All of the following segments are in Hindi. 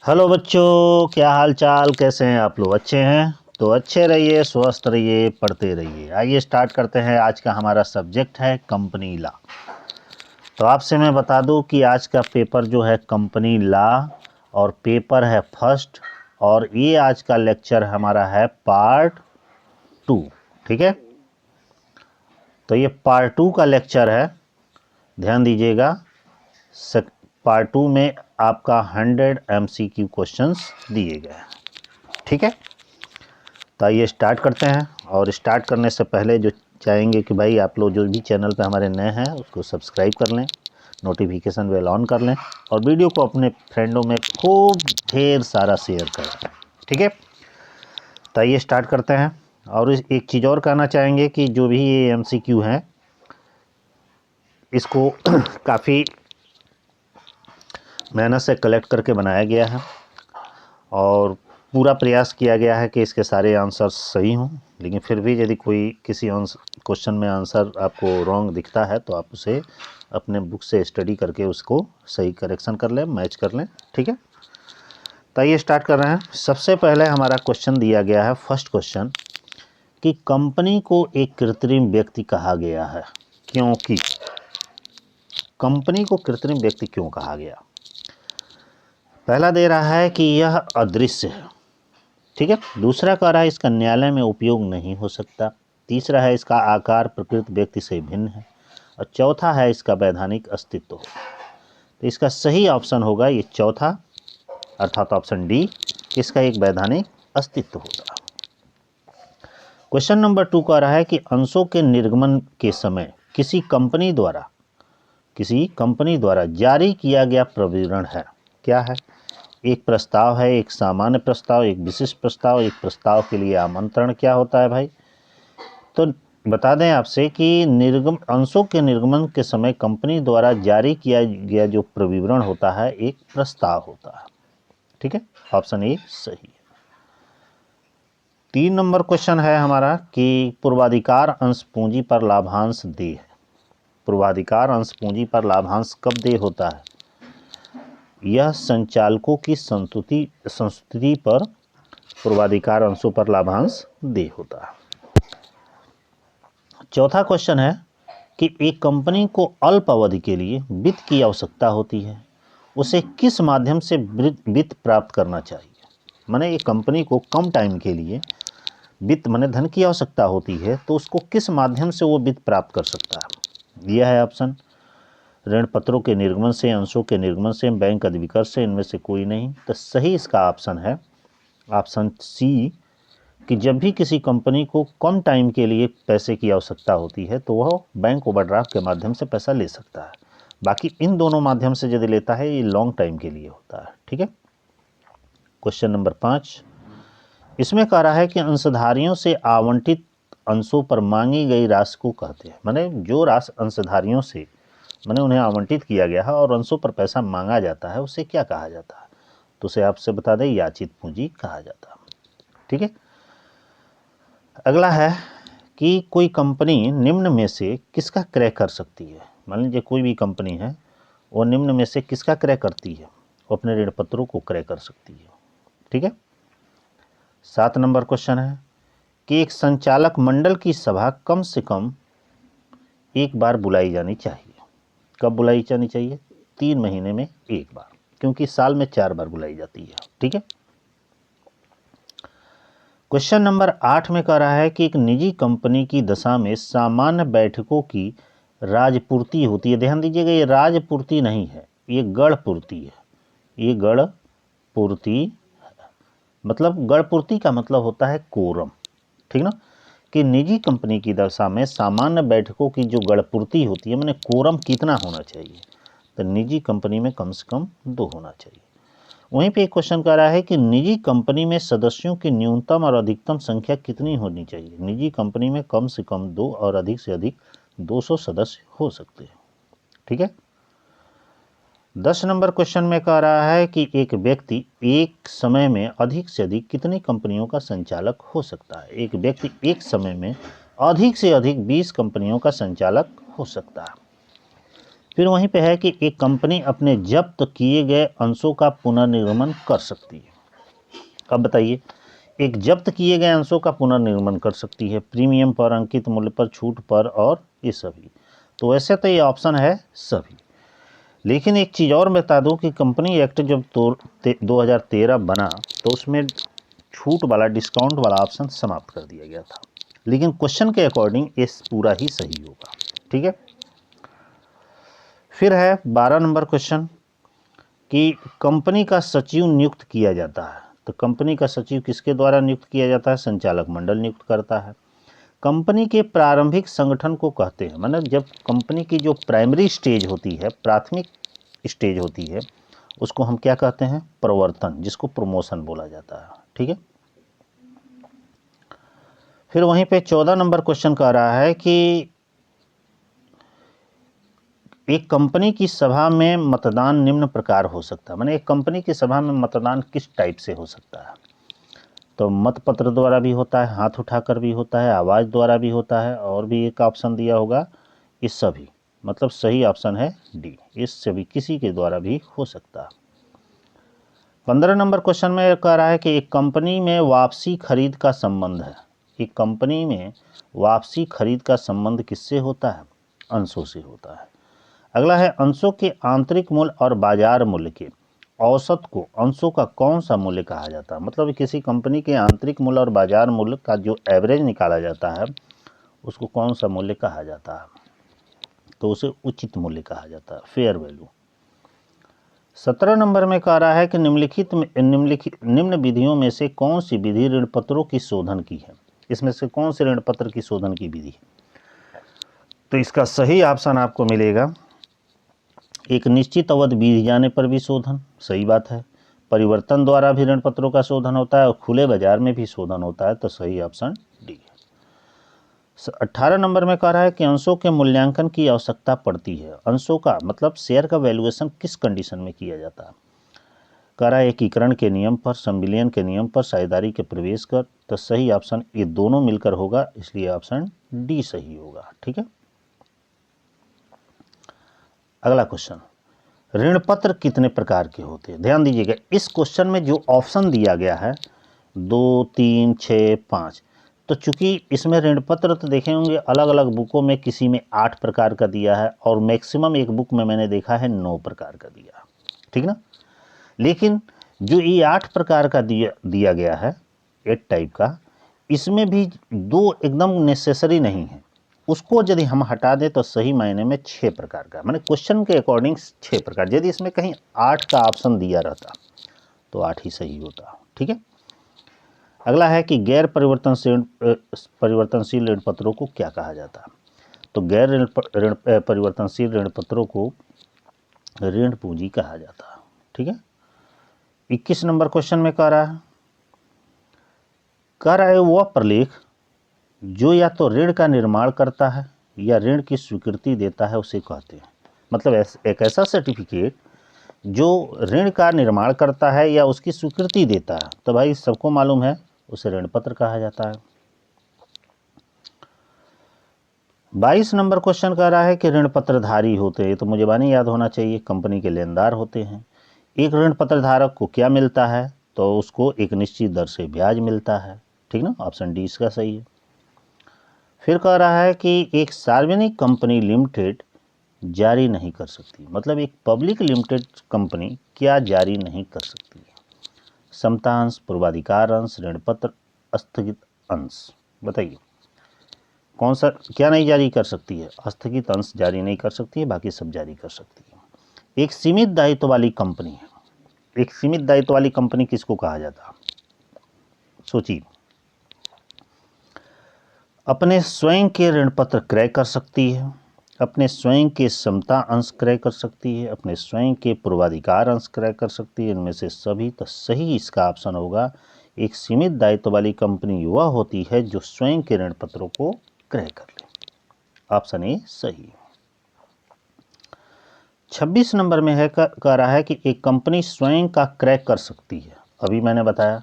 हेलो बच्चों, क्या हाल चाल, कैसे हैं आप लोग? अच्छे हैं तो अच्छे रहिए, स्वस्थ रहिए, पढ़ते रहिए। आइए स्टार्ट करते हैं। आज का हमारा सब्जेक्ट है कंपनी लॉ। तो आपसे मैं बता दूं कि आज का पेपर जो है कंपनी लॉ और पेपर है फर्स्ट, और ये आज का लेक्चर हमारा है पार्ट 2। ठीक है, तो ये पार्ट 2 का लेक्चर है, ध्यान दीजिएगा। पार्ट 2 में आपका 100 MCQ क्वेश्चंस दिए गए हैं। ठीक है, तो आइए स्टार्ट करते हैं। और स्टार्ट करने से पहले जो चाहेंगे कि भाई आप लोग जो भी चैनल पे हमारे नए हैं उसको सब्सक्राइब कर लें, नोटिफिकेशन बेल ऑन कर लें और वीडियो को अपने फ्रेंडों में खूब ढेर सारा शेयर करें। ठीक है, तो आइए स्टार्ट करते हैं। और एक चीज़ और कहना चाहेंगे कि जो भी ये MCQ हैं इसको काफ़ी मेहनत से कलेक्ट करके बनाया गया है और पूरा प्रयास किया गया है कि इसके सारे आंसर सही हों। लेकिन फिर भी यदि कोई किसी क्वेश्चन में आंसर आपको रॉन्ग दिखता है तो आप उसे अपने बुक से स्टडी करके उसको सही करेक्शन कर लें, मैच कर लें। ठीक है, तो आइए स्टार्ट कर रहे हैं। सबसे पहले हमारा क्वेश्चन दिया गया है, फर्स्ट क्वेश्चन, कि कंपनी को एक कृत्रिम व्यक्ति कहा गया है क्योंकि। कंपनी को कृत्रिम व्यक्ति क्यों कहा गया? पहला दे रहा है कि यह अदृश्य है। ठीक है, दूसरा कह रहा है इसका न्यायालय में उपयोग नहीं हो सकता। तीसरा है इसका आकार प्रकृत व्यक्ति से भिन्न है। और चौथा है इसका वैधानिक अस्तित्व। तो इसका सही ऑप्शन होगा ये चौथा, अर्थात ऑप्शन डी, इसका एक वैधानिक अस्तित्व होगा। क्वेश्चन नंबर 2 कह रहा है कि अंशों के निर्गमन के समय किसी कंपनी द्वारा जारी किया गया प्रविवरण है। क्या है? एक प्रस्ताव है, एक सामान्य प्रस्ताव, एक विशिष्ट प्रस्ताव, एक प्रस्ताव के लिए आमंत्रण। क्या होता है भाई? तो बता दें आपसे कि अंशों के निर्गमन के समय कंपनी द्वारा जारी किया गया जो प्रविवरण होता है एक प्रस्ताव होता है। ठीक है, ऑप्शन ए सही है। 3 नंबर क्वेश्चन है हमारा कि पूर्वाधिकार अंश पूंजी पर लाभांश देय है। पूर्वाधिकार अंश पूंजी पर लाभांश कब देय होता है? यह संचालकों की संस्तुति पर पूर्वाधिकार अंशों पर लाभांश देय होता है। चौथा क्वेश्चन है कि एक कंपनी को अल्प अवधि के लिए वित्त की आवश्यकता होती है, उसे किस माध्यम से वित्त प्राप्त करना चाहिए? माने एक कंपनी को कम टाइम के लिए वित्त माने धन की आवश्यकता होती है तो उसको किस माध्यम से वो वित्त प्राप्त कर सकता है? दिया है ऑप्शन, ऋण पत्रों के निर्गमन से, अंशों के निर्गमन से, बैंक अधिविकृत से, इनमें से कोई नहीं। तो सही इसका ऑप्शन है ऑप्शन सी, कि जब भी किसी कंपनी को कम टाइम के लिए पैसे की आवश्यकता होती है तो वह बैंक ओवरड्राफ्ट के माध्यम से पैसा ले सकता है। बाकी इन दोनों माध्यम से यदि लेता है ये लॉन्ग टाइम के लिए होता है। ठीक है, क्वेश्चन नंबर 5, इसमें कह रहा है कि अंशधारियों से आवंटित अंशों पर मांगी गई राशि को कहते हैं। माने जो राशि अंशधारियों से माने उन्हें आवंटित किया गया है और अंशों पर पैसा मांगा जाता है उसे क्या कहा जाता है? तो उसे आपसे बता दें याचित पूंजी कहा जाता है। ठीक है, अगला है कि कोई कंपनी निम्न में से किसका क्रय कर सकती है? मान लीजिए कोई भी कंपनी है, वो निम्न में से किसका क्रय करती है? वो अपने ऋण पत्रों को क्रय कर सकती है। ठीक है, 7 नंबर क्वेश्चन है कि एक संचालक मंडल की सभा कम से कम एक बार बुलाई जानी चाहिए। कब बुलाई जानी चाहिए? 3 महीने में एक बार, क्योंकि साल में 4 बार बुलाई जाती है। ठीक है, क्वेश्चन नंबर 8 में कह रहा है कि एक निजी कंपनी की दशा में सामान्य बैठकों की राजपूर्ति होती है। ध्यान दीजिएगा, ये राजपूर्ति नहीं है, ये गढ़पूर्ति है। ये गढ़पूर्ति मतलब गढ़पूर्ति का मतलब होता है कोरम। ठीक ना, कि निजी कंपनी की दशा में सामान्य बैठकों की जो गढ़पूर्ति होती है माने कोरम कितना होना चाहिए? तो निजी कंपनी में कम से कम 2 होना चाहिए। वहीं पे एक क्वेश्चन कह रहा है कि निजी कंपनी में सदस्यों की न्यूनतम और अधिकतम संख्या कितनी होनी चाहिए? निजी कंपनी में कम से कम 2 और अधिक से अधिक 200 सदस्य हो सकते हैं। ठीक है, 10 नंबर क्वेश्चन में कह रहा है कि एक व्यक्ति एक समय में अधिक से अधिक कितनी कंपनियों का संचालक हो सकता है? एक व्यक्ति एक समय में अधिक से अधिक 20 कंपनियों का संचालक हो सकता है। फिर वहीं पे है कि एक कंपनी अपने जब्त किए गए अंशों का पुनर्निर्माण कर सकती है। अब बताइए, एक जब्त किए गए अंशों का पुनर्निर्माण कर सकती है, प्रीमियम पर, अंकित मूल्य पर, छूट पर और ये सभी। तो वैसे तो ये ऑप्शन है सभी, लेकिन एक चीज़ और बता दूं कि कंपनी एक्ट जब 2013 बना तो उसमें छूट वाला, डिस्काउंट वाला ऑप्शन समाप्त कर दिया गया था, लेकिन क्वेश्चन के अकॉर्डिंग ये पूरा ही सही होगा। ठीक है। फिर है 12 नंबर क्वेश्चन कि कंपनी का सचिव नियुक्त किया जाता है। तो कंपनी का सचिव किसके द्वारा नियुक्त किया जाता है? संचालक मंडल नियुक्त करता है। कंपनी के प्रारंभिक संगठन को कहते हैं, मतलब जब कंपनी की जो प्राइमरी स्टेज होती है, प्राथमिक स्टेज होती है, उसको हम क्या कहते हैं? प्रवर्तन, जिसको प्रमोशन बोला जाता है। ठीक है। फिर वहीं पे 14 नंबर क्वेश्चन कह रहा है कि एक कंपनी की सभा में मतदान निम्न प्रकार हो सकता है, माने एक कंपनी की सभा में मतदान किस टाइप से हो सकता है? तो मतपत्र द्वारा भी होता है, हाथ उठाकर भी होता है, आवाज़ द्वारा भी होता है, और भी एक ऑप्शन दिया होगा, इस सभी। मतलब सही ऑप्शन है डी, इस सभी किसी के द्वारा भी हो सकता है। 15 नंबर क्वेश्चन में कह रहा है कि एक कंपनी में वापसी खरीद का संबंध है। एक कंपनी में वापसी खरीद का संबंध किससे होता है? अंशों से होता है। अगला है अंशों के आंतरिक मूल्य और बाजार मूल्य के औसत को अंशों का कौन सा मूल्य कहा जाता है? मतलब किसी कंपनी के आंतरिक मूल्य और बाजार मूल्य का जो एवरेज निकाला जाता है उसको कौन सा मूल्य कहा जाता है? तो उसे उचित मूल्य कहा जाता है, फेयर वैल्यू। 17 नंबर में कह रहा है कि निम्न विधियों में से कौन सी विधि ऋण पत्रों की शोधन की है? इसमें से कौन से ऋण पत्र की शोधन की विधि है? तो इसका सही ऑप्शन आपको मिलेगा, एक निश्चित अवधि बीत जाने पर भी शोधन, सही बात है। परिवर्तन द्वारा भी ऋण पत्रों का शोधन होता है और खुले बाजार में भी शोधन होता है, तो सही ऑप्शन डी है। 18 नंबर में कह रहा है कि अंशों के मूल्यांकन की आवश्यकता पड़ती है। अंशों का मतलब शेयर का वैल्यूएशन किस कंडीशन में किया जाता है? कह रहा है एकीकरण के नियम पर, संविलियन के नियम पर, साझेदारी के प्रवेश कर। तो सही ऑप्शन ये दोनों मिलकर होगा, इसलिए ऑप्शन डी सही होगा। ठीक है। अगला क्वेश्चन, ऋण पत्र कितने प्रकार के होते हैं? ध्यान दीजिएगा, इस क्वेश्चन में जो ऑप्शन दिया गया है 2, 3, 6, 5, तो चूंकि इसमें ऋण पत्र तो देखे होंगे अलग अलग बुकों में, किसी में 8 प्रकार का दिया है और मैक्सिमम एक बुक में मैंने देखा है 9 प्रकार का दिया। ठीक ना। लेकिन जो ये 8 प्रकार का दिया गया है, 8 टाइप का, इसमें भी 2 एकदम नेसेसरी नहीं है। उसको यदि हम हटा दें तो सही मायने में 6 प्रकार का, माने क्वेश्चन के अकॉर्डिंग 6 प्रकार। यदि इसमें कहीं 8 का ऑप्शन दिया रहता तो 8 ही सही होता। ठीक है। अगला है कि गैर परिवर्तनशील ऋण पत्रों को क्या कहा जाता है? तो गैर ऋण परिवर्तनशील ऋण पत्रों को ऋण पूंजी कहा जाता है। ठीक है। 21 नंबर क्वेश्चन में कह रहा है वह प्रलेख जो या तो ऋण का निर्माण करता है या ऋण की स्वीकृति देता है उसे कहते हैं। मतलब एक ऐसा सर्टिफिकेट जो ऋण का निर्माण करता है या उसकी स्वीकृति देता है, तो भाई सबको मालूम है उसे ऋण पत्र कहा जाता है। 22 नंबर क्वेश्चन कह रहा है कि ऋण पत्रधारी होते हैं, तो मुझे बानी याद होना चाहिए, कंपनी के लेनदार होते हैं। एक ऋण पत्रधारक को क्या मिलता है? तो उसको एक निश्चित दर से ब्याज मिलता है। ठीक ना, ऑप्शन डी इसका सही है। फिर कह रहा है कि एक सार्वजनिक कंपनी लिमिटेड जारी नहीं कर सकती, मतलब एक पब्लिक लिमिटेड कंपनी क्या जारी नहीं कर सकती है? समता अंश, पूर्वाधिकार अंश, ऋण पत्र, स्थगित अंश। बताइए कौन सा क्या नहीं जारी कर सकती है? स्थगित अंश जारी नहीं कर सकती है, बाकी सब जारी कर सकती है। एक सीमित दायित्व वाली कंपनी है। एक सीमित दायित्व वाली कंपनी किसको कहा जाता है? सोचिए। अपने स्वयं के ऋण पत्र क्रय कर सकती है, अपने स्वयं के समता अंश क्रय कर सकती है, अपने स्वयं के पूर्वाधिकार अंश क्रय कर सकती है। इनमें से सभी, तो सही इसका ऑप्शन होगा, एक सीमित दायित्व वाली कंपनी वह होती है जो स्वयं के ऋण पत्रों को क्रय कर ले। ऑप्शन ए सही। 26 नंबर में है कह रहा है कि एक कंपनी स्वयं का क्रय कर सकती है। अभी मैंने बताया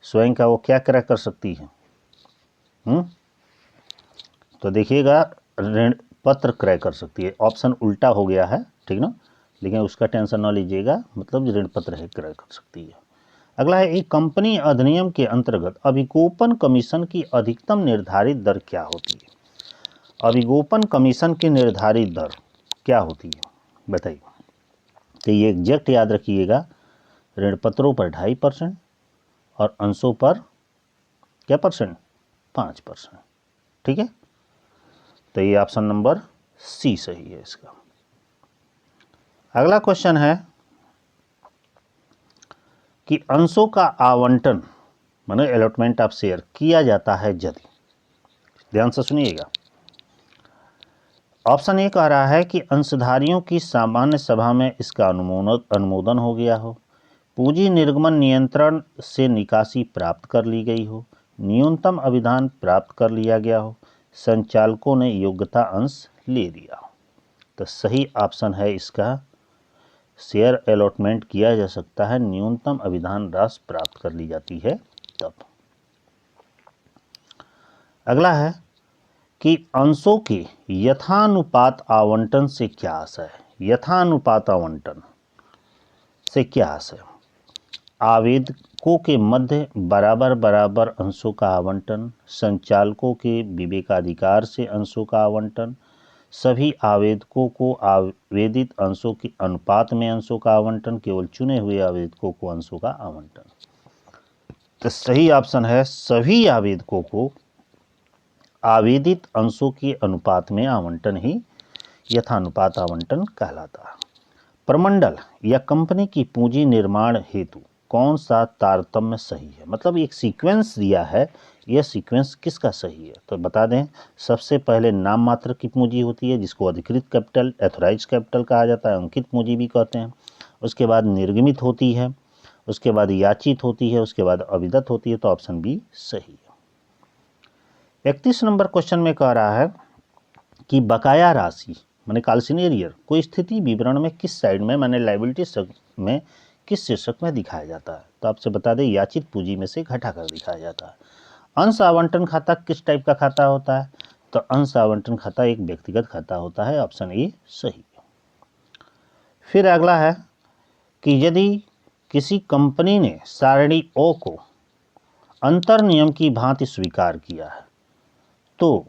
स्वयं का वो क्या क्रय कर सकती है। तो देखिएगा, ऋण पत्र क्रय कर सकती है। ऑप्शन उल्टा हो गया है, ठीक ना, लेकिन उसका टेंशन ना लीजिएगा, मतलब ऋण पत्र है क्रय कर सकती है। अगला है, एक कंपनी अधिनियम के अंतर्गत अभिगोपन कमीशन की अधिकतम निर्धारित दर क्या होती है? अभिगोपन कमीशन की निर्धारित दर क्या होती है बताइए। तो ये एग्जैक्ट याद रखिएगा, ऋण पत्रों पर 2.5% और अंशों पर क्या परसेंट? 5%। ठीक है, तो ये ऑप्शन नंबर सी सही है इसका। अगला क्वेश्चन है कि अंशों का आवंटन माने अलॉटमेंट ऑफ शेयर किया जाता है यदि, ध्यान से सुनिएगा। ऑप्शन ए कह रहा है कि अंशधारियों की सामान्य सभा में इसका अनुमोदन हो गया हो, पूंजी निर्गमन नियंत्रण से निकासी प्राप्त कर ली गई हो, न्यूनतम अभिधान प्राप्त कर लिया गया हो, संचालकों ने योग्यता अंश ले लिया हो। तो सही ऑप्शन है इसका, शेयर अलॉटमेंट किया जा सकता है, न्यूनतम अभिधान राशि प्राप्त कर ली जाती है तब। अगला है कि अंशों के यथानुपात आवंटन से क्या आशय है? यथानुपात आवंटन से क्या आशय? आवेदकों के मध्य बराबर बराबर अंशों का आवंटन, संचालकों के विवेकाधिकार से अंशों का आवंटन, सभी आवेदकों को आवेदित अंशों के अनुपात में अंशों का आवंटन, केवल चुने हुए आवेदकों को अंशों का आवंटन। तो सही ऑप्शन है, सभी आवेदकों को आवेदित अंशों के अनुपात में आवंटन ही यथानुपात आवंटन कहलाता है। प्रमंडल या कंपनी की पूंजी निर्माण हेतु कौन सा तारतम्य सही है? मतलब एक सीक्वेंस दिया है, यह सीक्वेंस किसका सही है? तो बता दें, सबसे पहले नाम मात्र की पूंजी होती है जिसको अधिकृत कैपिटल, एथोराइज कैपिटल कहा जाता है, अंकित पूंजी भी कहते हैं। उसके बाद निर्गमित होती है, उसके बाद याचित होती है, उसके बाद अविदत होती है। तो ऑप्शन बी सही है। 31 नंबर क्वेश्चन में कह रहा है कि बकाया राशि माने काल्सिनियर को स्थिति विवरण में किस साइड में माने लायबिलिटी में किस शीर्षक में दिखाया जाता है? तो आपसे बता दें, याचित पूंजी में से घटाकर दिखाया जाता है। अंश आवंटन खाता किस टाइप का खाता होता है? तो अंश आवंटन खाता एक व्यक्तिगत खाता होता है। ऑप्शन ए सही है। फिर अगला है कि यदि किसी कंपनी ने सारणी ओ को अंतर नियम की भांति स्वीकार किया है तो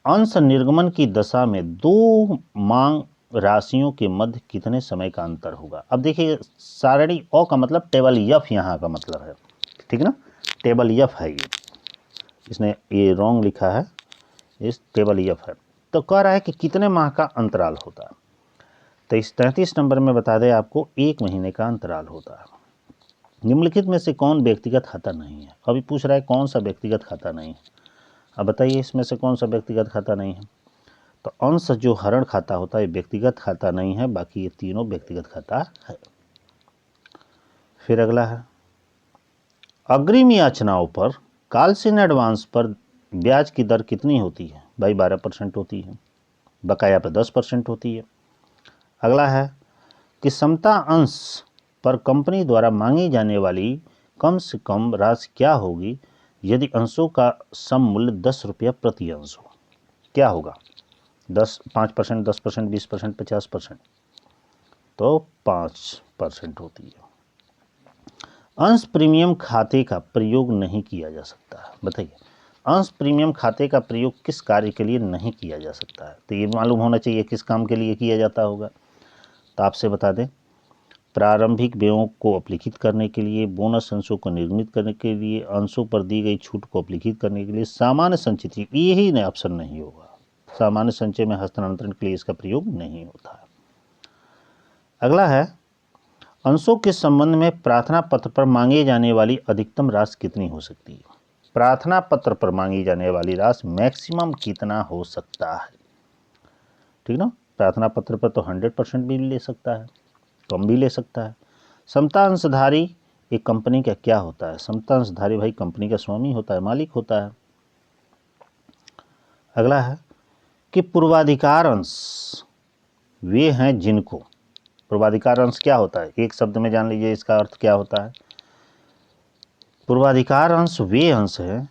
अंश निर्गमन की दशा में दो मांग राशियों के मध्य कितने समय का अंतर होगा? अब देखिए, सारणी ओ का मतलब टेबल एफ यहाँ का मतलब है, ठीक ना, टेबल एफ है ये, इसने ये रॉन्ग लिखा है, इस टेबल एफ है। तो कह रहा है कि कितने माह का अंतराल होता है? तो इस 33 नंबर में बता दें आपको 1 महीने का अंतराल होता है। निम्नलिखित में से कौन व्यक्तिगत खाता नहीं है? अभी पूछ रहा है कौन सा व्यक्तिगत खाता नहीं है। अब बताइए इसमें से कौन सा व्यक्तिगत खाता नहीं है? तो अंश जो हरण खाता होता है व्यक्तिगत खाता नहीं है, बाकी ये तीनों व्यक्तिगत खाता है। फिर अगला है, अग्रिम याचनाओं पर काल्सिन एडवांस पर ब्याज की दर कितनी होती है? भाई 12% होती है, बकाया पर 10% होती है। अगला है कि समता अंश पर कंपनी द्वारा मांगी जाने वाली कम से कम राशि क्या होगी यदि अंशों का सम मूल्य 10 रुपया प्रति अंश हो? क्या होगा? 5%, 10%, 20%, 50%? तो 5% होती है। अंश प्रीमियम खाते का प्रयोग नहीं किया जा सकता है। बताइए, अंश प्रीमियम खाते का प्रयोग किस कार्य के लिए नहीं किया जा सकता है? तो ये मालूम होना चाहिए किस काम के लिए किया जाता होगा। तो आपसे बता दें, प्रारंभिक व्ययों को अपलिखित करने के लिए, बोनस अंशों को निर्मित करने के लिए, अंशों पर दी गई छूट को अपलिखित करने के लिए, सामान्य संचित, यही न ऑप्शन नहीं होगा। सामान्य संचय में हस्तांतरण के लिए इसका प्रयोग नहीं होता है। अगला है, अंशों के संबंध में प्रार्थना पत्र पर मांगी जाने वाली अधिकतम राशि कितनी हो सकती है? प्रार्थना पत्र पर मांगी जाने वाली राशि मैक्सिमम कितना हो सकता है? ठीक ना, प्रार्थना पत्र पर तो 100% भी ले सकता है, कम भी ले सकता है। समता अंशधारी एक कंपनी का क्या होता है? समता अंशधारी भाई कंपनी का स्वामी होता है, मालिक होता है। अगला है कि पूर्वाधिकार अंश वे हैं जिनको, पूर्वाधिकार अंश क्या होता है? एक शब्द में जान लीजिए इसका अर्थ क्या होता है। पूर्वाधिकार अंश वे अंश हैं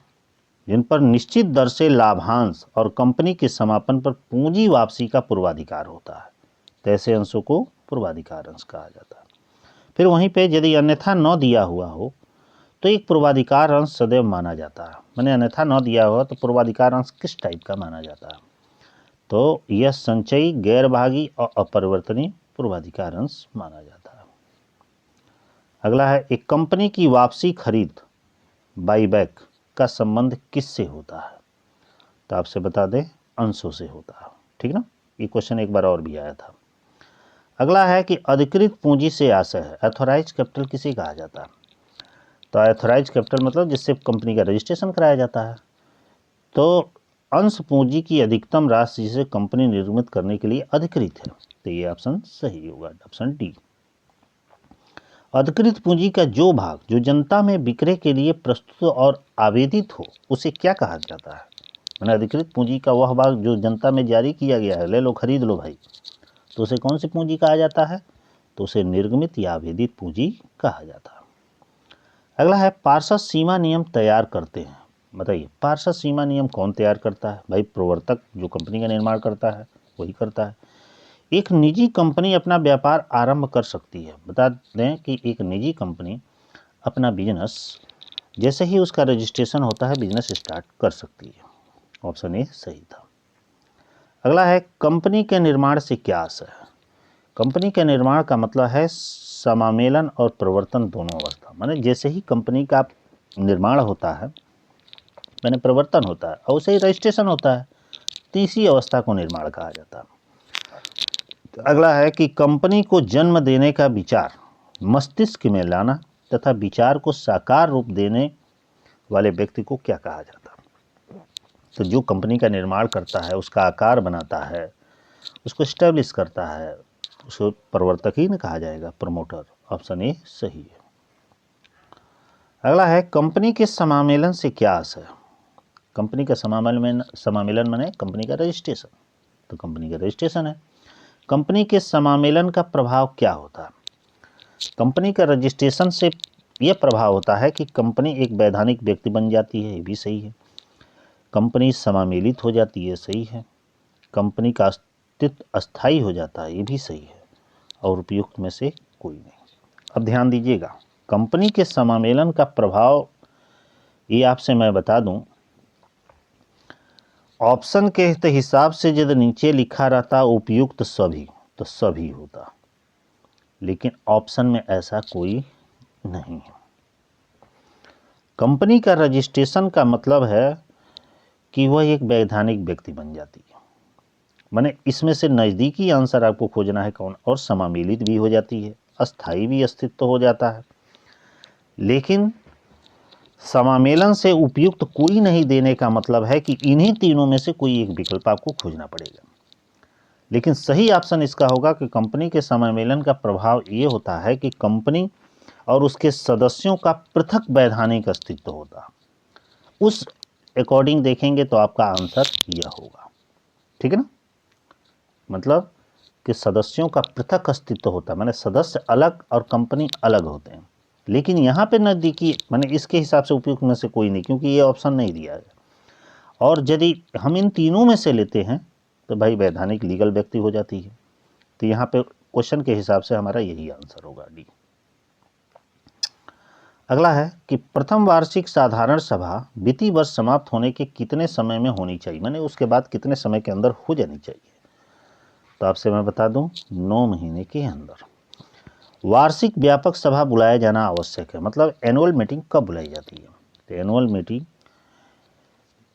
जिन पर निश्चित दर से लाभांश और कंपनी के समापन पर पूंजी वापसी का पूर्वाधिकार होता है, तो ऐसे अंशों को पूर्वाधिकार अंश कहा जाता है। फिर वहीं पे यदि अन्यथा न दिया हुआ हो तो एक पूर्वाधिकार अंश सदैव माना जाता है। मैंने अन्यथा न दिया हुआ तो पूर्वाधिकार अंश किस टाइप का माना जाता है? तो यह संचयी, गैर भागी और अपरिवर्तनीय पूर्वाधिकार अंश माना जाता है। अगला है, एक कंपनी की वापसी खरीद बाईबैक का संबंध किससे होता है? तो आपसे बता दें, अंशों से होता है। ठीक ना, ये क्वेश्चन एक बार और भी आया था। अगला है कि अधिकृत पूंजी से आशय है, एथोराइज कैपिटल किसे कहा जाता है? तो एथोराइज कैपिटल मतलब जिससे कंपनी का रजिस्ट्रेशन कराया जाता है। तो अंश पूंजी की अधिकतम राशि जिसे कंपनी निर्मित करने के लिए अधिकृत है, तो ये ऑप्शन सही होगा, ऑप्शन डी। अधिकृत पूंजी का जो भाग जो जनता में विक्रय के लिए प्रस्तुत और आवेदित हो उसे क्या कहा जाता है? मैंने अधिकृत पूंजी का वह भाग जो जनता में जारी किया गया है, ले लो खरीद लो भाई, तो उसे कौन सी पूंजी कहा जाता है? तो उसे निर्गमित या आवेदित पूंजी कहा जाता है। अगला है, पार्षद सीमा नियम तैयार करते हैं। बताइए, पार्षद सीमा नियम कौन तैयार करता है? भाई प्रवर्तक जो कंपनी का निर्माण करता है वही करता है। एक निजी कंपनी अपना व्यापार आरंभ कर सकती है। बता दें कि एक निजी कंपनी अपना बिजनेस जैसे ही उसका रजिस्ट्रेशन होता है बिजनेस स्टार्ट कर सकती है। ऑप्शन ए सही था। अगला है, कंपनी के निर्माण से क्या आशय है? कंपनी के निर्माण का मतलब है समामेलन और प्रवर्तन दोनों अवस्था। माने जैसे ही कंपनी का निर्माण होता है, मैंने प्रवर्तन होता है और उसे ही रजिस्ट्रेशन होता है, तीसरी अवस्था को निर्माण कहा जाता है। अगला है कि कंपनी को जन्म देने का विचार मस्तिष्क में लाना तथा विचार को साकार रूप देने वाले व्यक्ति को क्या कहा जाता है? तो जो कंपनी का निर्माण करता है, उसका आकार बनाता है, उसको स्टैब्लिश करता है, उसको प्रवर्तक ही न कहा जाएगा, प्रमोटर। ऑप्शन ए सही है। अगला है, कंपनी के समामेलन से क्या आशय है? कंपनी का समामेलन माने कंपनी का रजिस्ट्रेशन, तो कंपनी का रजिस्ट्रेशन है। कंपनी के समामेलन का प्रभाव क्या होता है? कंपनी का रजिस्ट्रेशन से यह प्रभाव होता है कि कंपनी एक वैधानिक व्यक्ति बन जाती है, ये भी सही है। कंपनी समामेलित हो जाती है, सही है। कंपनी का अस्तित्व अस्थायी हो जाता है, ये भी सही है। और उपयुक्त में से कोई नहीं। अब ध्यान दीजिएगा, कंपनी के समामेलन का प्रभाव ये आपसे मैं बता दूं, ऑप्शन के हिसाब से यदि नीचे लिखा रहता उपयुक्त सभी, तो सभी होता, लेकिन ऑप्शन में ऐसा कोई नहीं है। कंपनी का रजिस्ट्रेशन का मतलब है कि वह एक वैधानिक व्यक्ति बन जाती है। माने इसमें से नज़दीकी आंसर आपको खोजना है कौन, और समामेलित भी हो जाती है, अस्थायी भी अस्तित्व हो जाता है। लेकिन समामेलन से उपयुक्त कोई नहीं देने का मतलब है कि इन्हीं तीनों में से कोई एक विकल्प आपको खोजना पड़ेगा। लेकिन सही ऑप्शन इसका होगा कि कंपनी के समामेलन का प्रभाव ये होता है कि कंपनी और उसके सदस्यों का पृथक वैधानिक अस्तित्व होता, उस अकॉर्डिंग देखेंगे तो आपका आंसर यह होगा। ठीक है ना, मतलब कि सदस्यों का पृथक अस्तित्व होता है, माने सदस्य अलग और कंपनी अलग होते हैं। लेकिन यहाँ पे नज़दीकी माने इसके हिसाब से उपयुक्त में से कोई नहीं, क्योंकि ये ऑप्शन नहीं दिया है। और यदि हम इन तीनों में से लेते हैं तो भाई वैधानिक लीगल व्यक्ति हो जाती है। तो यहाँ पे क्वेश्चन के हिसाब से हमारा यही आंसर होगा, डी। अगला है कि प्रथम वार्षिक साधारण सभा वित्तीय वर्ष समाप्त होने के कितने समय में होनी चाहिए, माने उसके बाद कितने समय के अंदर हो जानी चाहिए? तो आपसे मैं बता दूं, 9 महीने के अंदर। वार्षिक व्यापक सभा बुलाया जाना आवश्यक है, मतलब एनुअल मीटिंग कब बुलाई जाती है? तो एनुअल मीटिंग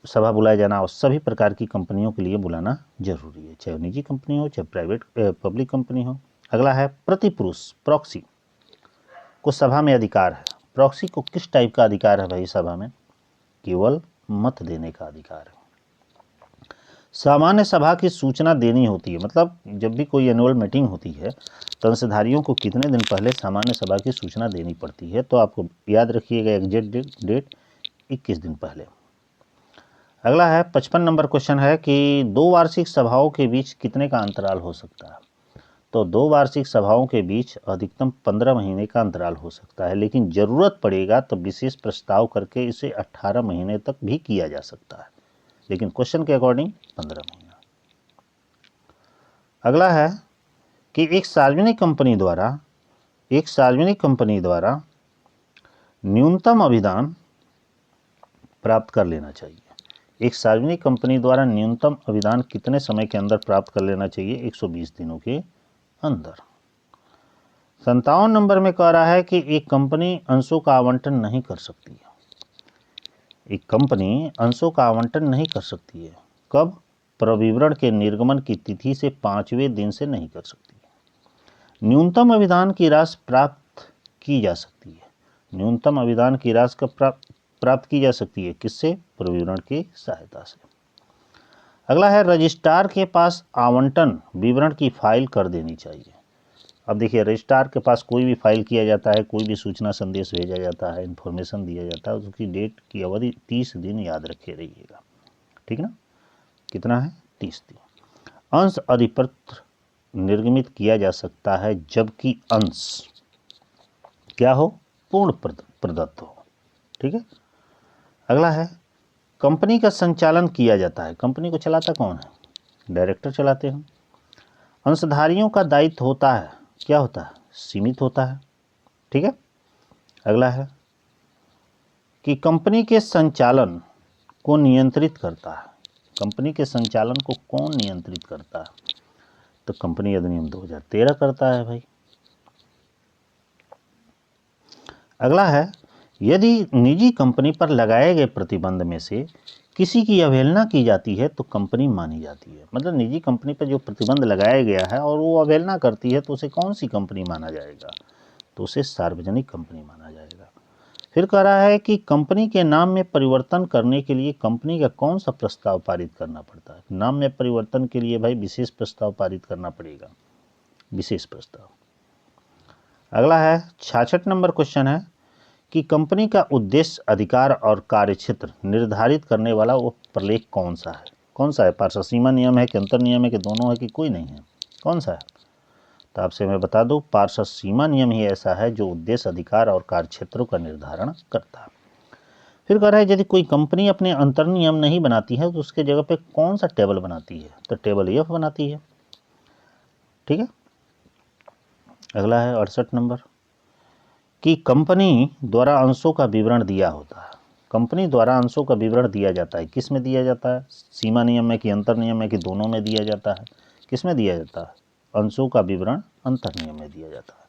सभा बुलाया जाना और सभी प्रकार की कंपनियों के लिए बुलाना जरूरी है, चाहे निजी कंपनी हो चाहे प्राइवेट पब्लिक कंपनी हो। अगला है, प्रतिपुरुष प्रॉक्सी को सभा में अधिकार है। प्रॉक्सी को किस टाइप का अधिकार है भाई सभा में? केवल मत देने का अधिकार है। सामान्य सभा की सूचना देनी होती है, मतलब जब भी कोई एनुअल मीटिंग होती है तो अंशधारियों को कितने दिन पहले सामान्य सभा की सूचना देनी पड़ती है? तो आपको याद रखिएगा एग्जैक्ट डेट 21 दिन पहले। अगला है 55 नंबर क्वेश्चन है कि 2 वार्षिक सभाओं के बीच कितने का अंतराल हो सकता है? तो 2 वार्षिक सभाओं के बीच अधिकतम 15 महीने का अंतराल हो सकता है, लेकिन जरूरत पड़ेगा तो विशेष प्रस्ताव करके इसे 18 महीने तक भी किया जा सकता है, लेकिन क्वेश्चन के अकॉर्डिंग 15 महीना। अगला है कि एक सार्वजनिक कंपनी द्वारा न्यूनतम अभिदान प्राप्त कर लेना चाहिए। एक सार्वजनिक कंपनी द्वारा न्यूनतम अभिदान कितने समय के अंदर प्राप्त कर लेना चाहिए? 120 दिनों के अंदर। 57 नंबर में कह रहा है कि एक कंपनी अंशों का आवंटन नहीं कर सकती है। एक कंपनी अंशों का आवंटन नहीं कर सकती है। कब? प्रविवरण के निर्गमन की तिथि से 5वें दिन से नहीं कर सकती। न्यूनतम अभिदान की राशि प्राप्त की जा सकती है। न्यूनतम अभिदान की राशि कब प्राप्त की जा सकती है? किससे? प्रविवरण की सहायता से। अगला है रजिस्ट्रार के पास आवंटन विवरण की फाइल कर देनी चाहिए। अब देखिए, रजिस्ट्रार के पास कोई भी फाइल किया जाता है, कोई भी सूचना संदेश भेजा जाता है, इन्फॉर्मेशन दिया जाता है, उसकी डेट की अवधि 30 दिन याद रखे रहिएगा, ठीक ना? कितना है? 30 दिन। अंश अधिपत्र निर्गमित किया जा सकता है जबकि अंश क्या हो? पूर्ण प्रदत्त हो, ठीक है। अगला है कंपनी का संचालन किया जाता है। कंपनी को चलाता कौन है? डायरेक्टर चलाते हैं। अंशधारियों का दायित्व होता है, क्या होता है? सीमित होता है, ठीक है। अगला है कि कंपनी के संचालन को नियंत्रित करता है। कंपनी के संचालन को कौन नियंत्रित करता है? तो कंपनी अधिनियम 2013 करता है भाई। अगला है यदि निजी कंपनी पर लगाए गए प्रतिबंध में से किसी की अवहेलना की जाती है तो कंपनी मानी जाती है। मतलब निजी कंपनी पर जो प्रतिबंध लगाया गया है और वो अवहेलना करती है तो उसे कौन सी कंपनी माना जाएगा? तो उसे सार्वजनिक कंपनी माना जाएगा। फिर कह रहा है कि कंपनी के नाम में परिवर्तन करने के लिए कंपनी का कौन सा प्रस्ताव पारित करना पड़ता है? नाम में परिवर्तन के लिए भाई विशेष प्रस्ताव पारित करना पड़ेगा, विशेष प्रस्ताव। अगला है 66 नंबर क्वेश्चन है कि कंपनी का उद्देश्य, अधिकार और कार्यक्षेत्र निर्धारित करने वाला वो प्रलेख कौन सा है? कौन सा है? पार्षद सीमा नियम है कि अंतर नियम है कि दोनों है कि कोई नहीं है? कौन सा है? तो आपसे मैं बता दूं, पार्षद सीमा नियम ही ऐसा है जो उद्देश्य, अधिकार और कार्यक्षेत्रों का निर्धारण करता है। फिर कह रहा है यदि कोई कंपनी अपने अंतर नियम नहीं बनाती है तो उसके जगह पे कौन सा टेबल बनाती है? तो टेबल एफ बनाती है, ठीक है। अगला है 68 नंबर कि कंपनी द्वारा अंशों का विवरण दिया होता है। कंपनी द्वारा अंशों का विवरण दिया जाता है, किस में दिया जाता है? सीमा नियम में कि अंतर नियम में कि दोनों में दिया जाता है? किस में दिया जाता है? अंशों का विवरण अंतर नियम में दिया जाता है।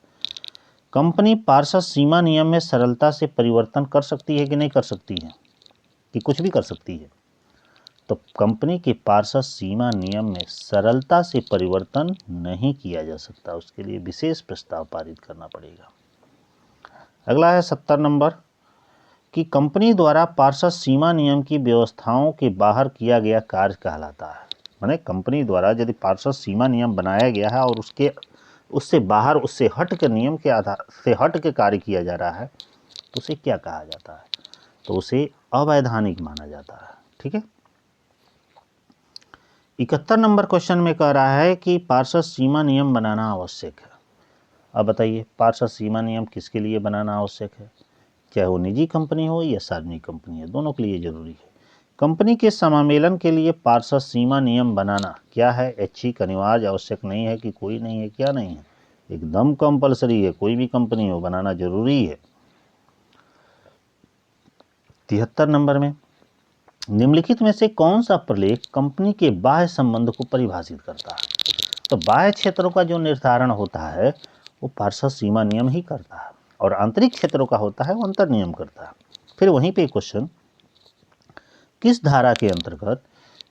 कंपनी पार्षद सीमा नियम में सरलता से परिवर्तन कर सकती है कि नहीं कर सकती है? कि कुछ भी कर सकती है? तो कंपनी के पार्षद सीमा नियम में सरलता से परिवर्तन नहीं किया जा सकता, उसके लिए विशेष प्रस्ताव पारित करना पड़ेगा। अगला है 70 नंबर कि कंपनी द्वारा पार्षद सीमा नियम की व्यवस्थाओं के बाहर किया गया कार्य कहलाता है। माने कंपनी द्वारा यदि पार्षद सीमा नियम बनाया गया है और उससे बाहर, उससे हट के नियम के आधार से हट के कार्य किया जा रहा है तो उसे क्या कहा जाता है? तो उसे अवैधानिक माना जाता है, ठीक है। 71 नंबर क्वेश्चन में कह रहा है कि पार्षद सीमा नियम बनाना आवश्यक है। अब बताइए, पार्षद सीमा नियम किसके लिए बनाना आवश्यक है? चाहे वो निजी कंपनी हो या सार्वजनिक कंपनी है, दोनों के लिए जरूरी है। कंपनी के समामेलन के लिए पार्षद सीमा नियम बनाना क्या है? ऐच्छिक, अनिवार्य, आवश्यक नहीं है कि कोई नहीं है? क्या नहीं है? एकदम कंपलसरी है, कोई भी कंपनी हो बनाना जरूरी है। 73 नंबर में निम्नलिखित में से कौन सा प्रलेख कंपनी के बाह्य संबंध को परिभाषित करता है? तो बाह्य क्षेत्रों का जो निर्धारण होता है वो पार्षद सीमा नियम ही करता है और आंतरिक क्षेत्रों का होता है वो अंतर नियम करता है। फिर वहीं पे क्वेश्चन, किस धारा के अंतर्गत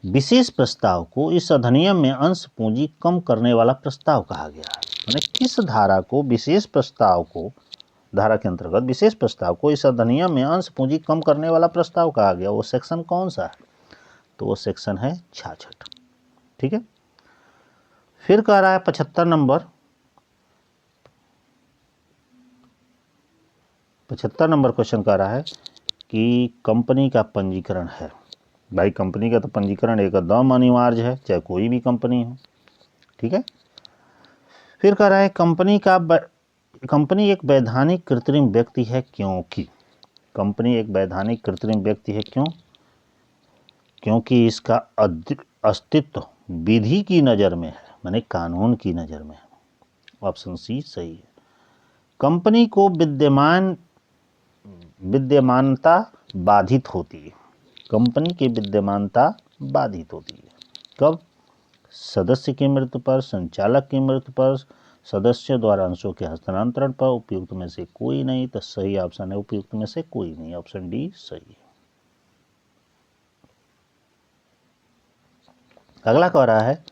विशेष प्रस्ताव को इस अधिनियम में अंश पूंजी कम करने वाला प्रस्ताव कहा गया है? माने किस धारा को विशेष प्रस्ताव को, धारा के अंतर्गत विशेष प्रस्ताव को इस अधिनियम में अंश पूंजी कम करने वाला प्रस्ताव कहा गया? वो सेक्शन कौन सा है? तो वो सेक्शन है 66, ठीक है। फिर कह रहा है 75 नंबर क्वेश्चन कह रहा है कि कंपनी का पंजीकरण है। भाई कंपनी का तो पंजीकरण एकदम अनिवार्य है, चाहे कोई भी कंपनी हो, ठीक है। फिर कह रहा है कंपनी एक वैधानिक कृत्रिम व्यक्ति है क्योंकि, कंपनी एक वैधानिक कृत्रिम व्यक्ति है क्योंकि इसका अस्तित्व विधि की नज़र में है, माने कानून की नज़र में है। ऑप्शन सी सही है। कंपनी को विद्यमानता बाधित होती है, कंपनी की विद्यमानता बाधित होती है। कब? सदस्य की मृत्यु पर, संचालक की मृत्यु पर, सदस्य द्वारा अंशों के हस्तांतरण पर, उपयुक्त में से कोई नहीं। तो सही ऑप्शन है उपयुक्त में से कोई नहीं, ऑप्शन डी सही है। अगला कह रहा है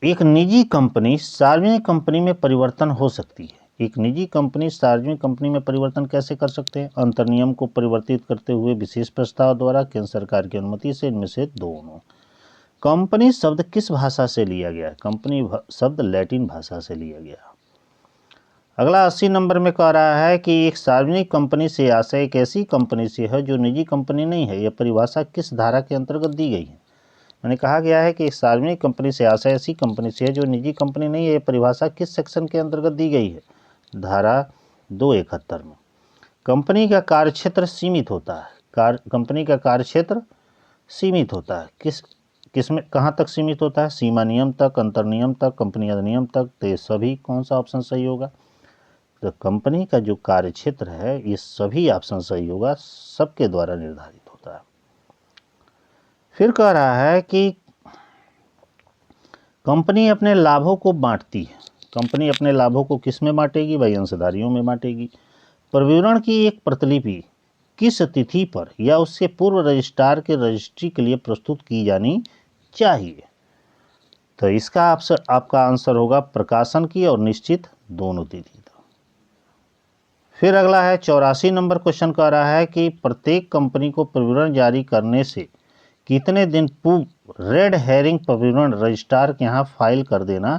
एक निजी कंपनी सार्वजनिक कंपनी में परिवर्तन हो सकती है। एक निजी कंपनी सार्वजनिक कंपनी में परिवर्तन कैसे कर सकते हैं? अंतर्नियम को परिवर्तित करते हुए, विशेष प्रस्ताव द्वारा, केंद्र सरकार की अनुमति से, इनमें से दोनों। कंपनी शब्द किस भाषा से लिया गया है? कंपनी शब्द लैटिन भाषा से लिया गया। अगला 80 नंबर में कह रहा है कि एक सार्वजनिक कंपनी से आशय एक ऐसी कंपनी से है जो निजी कंपनी नहीं है। यह परिभाषा किस धारा के अंतर्गत दी गई है? मैंने कहा गया है कि एक सार्वजनिक कंपनी से आशय ऐसी कंपनी से है जो निजी कंपनी नहीं है। यह परिभाषा किस सेक्शन के अंतर्गत दी गई है? धारा 271 में। कंपनी का कार्यक्षेत्र सीमित होता है। कंपनी का कार्यक्षेत्र सीमित होता है। किसमें कहाँ तक सीमित होता है? सीमा नियम तक, अंतर्नियम तक, कंपनी अधिनियम तक। तो ये सभी कौन सा ऑप्शन सही होगा? तो कंपनी का जो कार्यक्षेत्र है ये सभी ऑप्शन सही होगा, सबके द्वारा निर्धारित होता है। फिर कह रहा है कि कंपनी अपने लाभों को बांटती है। कंपनी अपने लाभों को किस में बांटेगी? भाई अंशधारियों में बांटेगी। प्रविवरण की एक प्रतिलिपि किस तिथि पर या उससे पूर्व रजिस्ट्रार के रजिस्ट्री के लिए प्रस्तुत की जानी चाहिए? तो इसका आपका आंसर होगा प्रकाशन की और निश्चित दोनों तिथि। फिर अगला है 84 नंबर क्वेश्चन कह रहा है कि प्रत्येक कंपनी को प्रविवरण जारी करने से कितने दिन पूर्व रेड हेरिंग प्रविवरण रजिस्ट्रार के यहाँ फाइल कर देना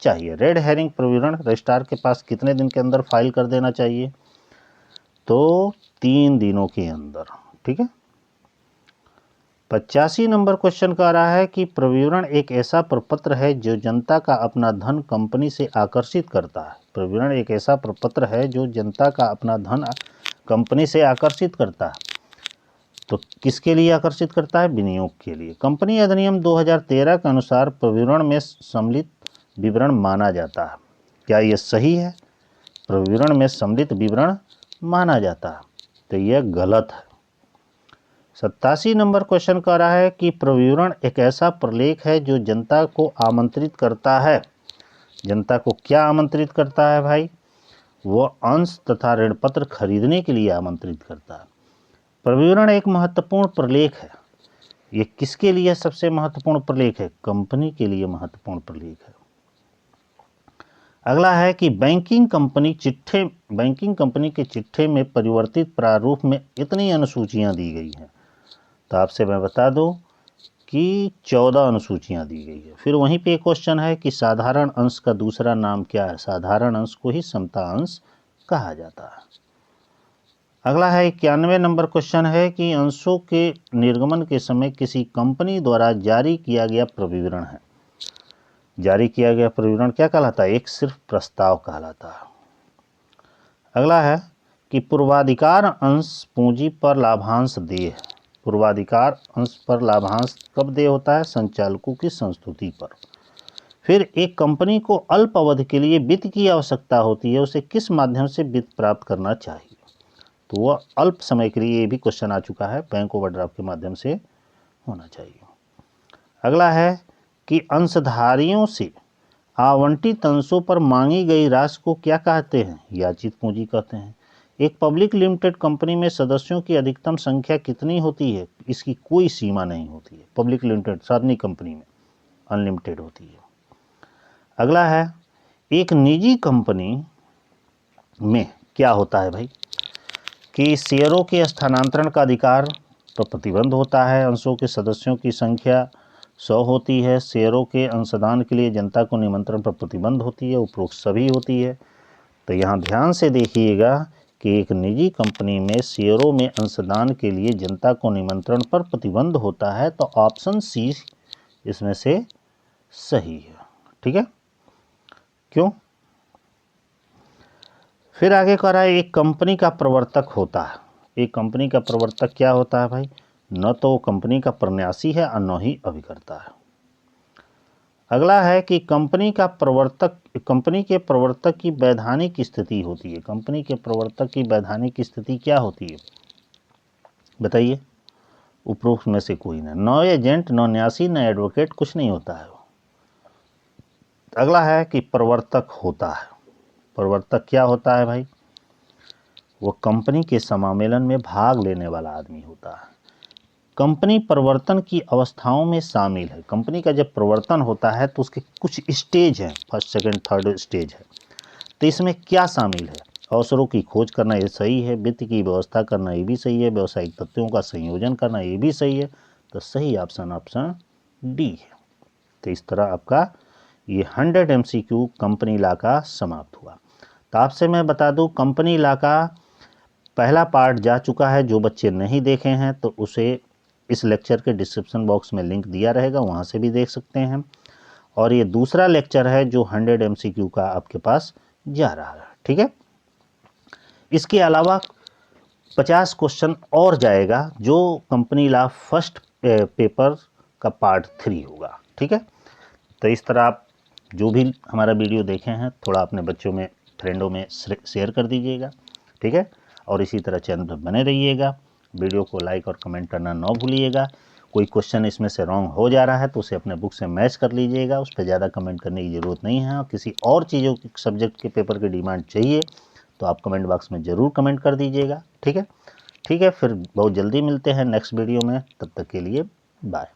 चाहिए? रेड हेरिंग प्रविवरण रजिस्ट्रार के पास कितने दिन के अंदर फाइल कर देना चाहिए? तो 3 दिनों के अंदर। ठीक है। 85 नंबर क्वेश्चन कह रहा है कि प्रविवरण एक ऐसा प्रपत्र है जो जनता का अपना धन कंपनी से आकर्षित करता है। प्रविवरण एक ऐसा प्रपत्र है जो जनता का अपना धन कंपनी से आकर्षित करता है। तो किसके लिए आकर्षित करता है? विनियोग के लिए। कंपनी अधिनियम 2013 के अनुसार प्रविवरण में सम्मिलित विवरण माना जाता है। क्या यह सही है? प्रविवरण में सम्मिलित विवरण माना जाता है, तो यह गलत है। 87 नंबर क्वेश्चन कह रहा है कि प्रविवरण एक ऐसा प्रलेख है जो जनता को आमंत्रित करता है। जनता को क्या आमंत्रित करता है भाई? वह अंश तथा ऋणपत्र खरीदने के लिए आमंत्रित करता है। प्रविवरण एक महत्वपूर्ण प्रलेख है। ये किसके लिए सबसे महत्वपूर्ण प्रलेख है? कंपनी के लिए महत्वपूर्ण प्रलेख है। अगला है कि बैंकिंग कंपनी के चिट्ठे में परिवर्तित प्रारूप में इतनी अनुसूचियां दी गई हैं। तो आपसे मैं बता दूं कि 14 अनुसूचियां दी गई है। फिर वहीं पे एक क्वेश्चन है कि साधारण अंश का दूसरा नाम क्या है? साधारण अंश को ही समता अंश कहा जाता है। अगला है 91 नंबर क्वेश्चन है कि अंशों के निर्गमन के समय किसी कंपनी द्वारा जारी किया गया प्रविवरण है। जारी किया गया प्रविवरण क्या कहलाता है? एक सिर्फ प्रस्ताव कहलाता है। अगला है कि पूर्वाधिकार अंश पूंजी पर लाभांश देय। पूर्वाधिकार अंश पर लाभांश कब देय होता है? संचालकों की संस्तुति पर। फिर एक कंपनी को अल्प अवधि के लिए वित्त की आवश्यकता होती है, उसे किस माध्यम से वित्त प्राप्त करना चाहिए? तो वह अल्प समय के लिए, ये भी क्वेश्चन आ चुका है, बैंक ओवरड्राफ्ट के माध्यम से होना चाहिए। अगला है कि अंशधारियों से आवंटित अंशों पर मांगी गई राशि को क्या कहते हैं? याचित पूंजी कहते हैं। एक पब्लिक लिमिटेड कंपनी में सदस्यों की अधिकतम संख्या कितनी होती है? इसकी कोई सीमा नहीं होती है। पब्लिक लिमिटेड सार्वजनिक कंपनी में अनलिमिटेड होती है। अगला है एक निजी कंपनी में क्या होता है भाई? कि शेयरों के स्थानांतरण का अधिकार पर प्रतिबंध होता है। अंशों के सदस्यों की संख्या 100 होती है। शेयरों के अंशदान के लिए जनता को निमंत्रण पर प्रतिबंध होती है। उपरोक्त सभी होती है। तो यहाँ ध्यान से देखिएगा कि एक निजी कंपनी में शेयरों में अंशदान के लिए जनता को निमंत्रण पर प्रतिबंध होता है। तो ऑप्शन सी इसमें से सही है। ठीक है। क्यों? फिर आगे कह रहा है एक कंपनी का प्रवर्तक होता है। एक कंपनी का प्रवर्तक क्या होता है भाई? न तो वो कंपनी का प्रन्यासी है और न ही अभिकर्ता है। अगला है कि कंपनी के प्रवर्तक की वैधानिक स्थिति होती है। कंपनी के प्रवर्तक की वैधानिक स्थिति क्या होती है बताइए? उपरोक्त में से कोई ना, न एजेंट, न न्यासी, न एडवोकेट, कुछ नहीं होता है। अगला है कि प्रवर्तक होता है। प्रवर्तक क्या होता है भाई? वो कंपनी के समामेलन में भाग लेने वाला आदमी होता है। कंपनी प्रवर्तन की अवस्थाओं में शामिल है। कंपनी का जब प्रवर्तन होता है तो उसके कुछ स्टेज हैं, फर्स्ट सेकंड थर्ड स्टेज है। तो इसमें क्या शामिल है? अवसरों की खोज करना, ये सही है। वित्त की व्यवस्था करना, ये भी सही है। व्यावसायिक तत्वों का संयोजन करना, ये भी सही है। तो सही ऑप्शन डी है। तो इस तरह आपका ये 100 MCQ कंपनी लॉ का समाप्त हुआ। तो आपसे मैं बता दूं, कंपनी लॉ का पहला पार्ट जा चुका है। जो बच्चे नहीं देखे हैं तो उसे इस लेक्चर के डिस्क्रिप्शन बॉक्स में लिंक दिया रहेगा, वहाँ से भी देख सकते हैं। और ये दूसरा लेक्चर है जो 100 MCQ का आपके पास जा रहा है, ठीक है। इसके अलावा 50 क्वेश्चन और जाएगा जो कंपनी लॉ फर्स्ट पेपर का पार्ट 3 होगा, ठीक है। तो इस तरह आप जो भी हमारा वीडियो देखे हैं थोड़ा अपने बच्चों में, फ्रेंडों में शेयर कर दीजिएगा, ठीक है। और इसी तरह चैनल पर बने रहिएगा। वीडियो को लाइक और कमेंट करना ना भूलिएगा। कोई क्वेश्चन इसमें से रॉन्ग हो जा रहा है तो उसे अपने बुक से मैच कर लीजिएगा, उस पर ज़्यादा कमेंट करने की ज़रूरत नहीं है। और किसी और चीज़ों के सब्जेक्ट के पेपर की डिमांड चाहिए तो आप कमेंट बॉक्स में ज़रूर कमेंट कर दीजिएगा, ठीक है। ठीक है, फिर बहुत जल्दी मिलते हैं नेक्स्ट वीडियो में। तब तक के लिए बाय।